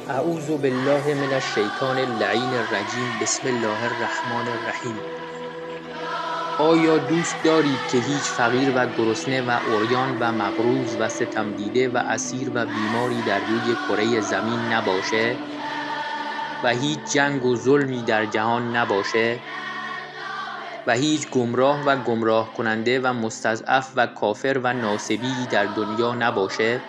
اعوذ بالله من الشیطان اللعین الرجیم. بسم الله الرحمن الرحیم. آیا دوست دارید که هیچ فقیر و گرسنه و عریان و مقروض و ستم دیده و اسیر و بیماری در روی کره زمین نباشه و هیچ جنگ و ظلمی در جهان نباشه و هیچ گمراه و گمراه کننده و مستضعف و کافر و ناصبی در دنیا نباشه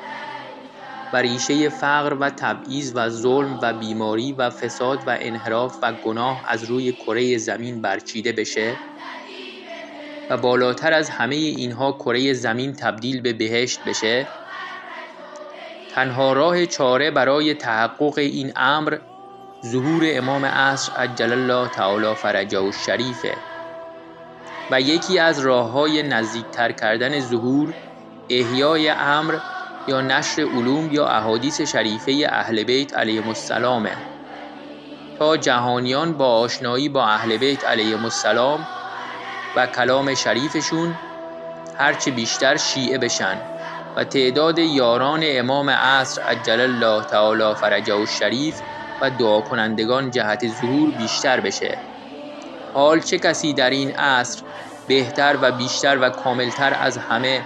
و ریشه فقر و تبعیض و ظلم و بیماری و فساد و انحراف و گناه از روی کره زمین برچیده بشه و بالاتر از همه اینها کره زمین تبدیل به بهشت بشه؟ تنها راه چاره برای تحقق این امر ظهور امام عصر عجل الله تعالی فرجه الشریفه و یکی از راه‌های نزدیکتر کردن ظهور احیای امر یا نشر علوم یا احادیث شریفه اهل بیت علیهم السلامه تا جهانیان با آشنایی با اهل بیت علیهم السلام و کلام شریفشون هرچه بیشتر شیعه بشن و تعداد یاران امام عصر عجل الله تعالی فرجه الشریف و دعا کنندگان جهت ظهور بیشتر بشه. حال چه کسی در این عصر بهتر و بیشتر و کاملتر از همه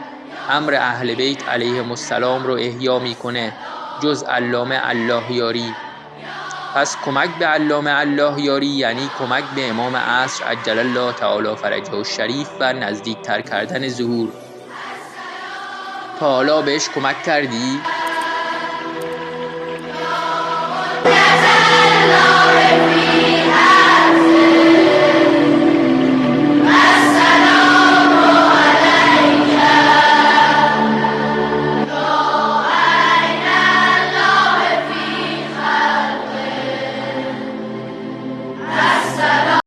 امر اهل بیت علیهم السلام رو احیا میکنه جز علامه الله یاری؟ پس کمک به علامه الله یاری یعنی کمک به امام عصر عجل الله تعالی فرجه الشریف و نزدیکتر کردن ظهور. تا حالا بهش کمک کردی؟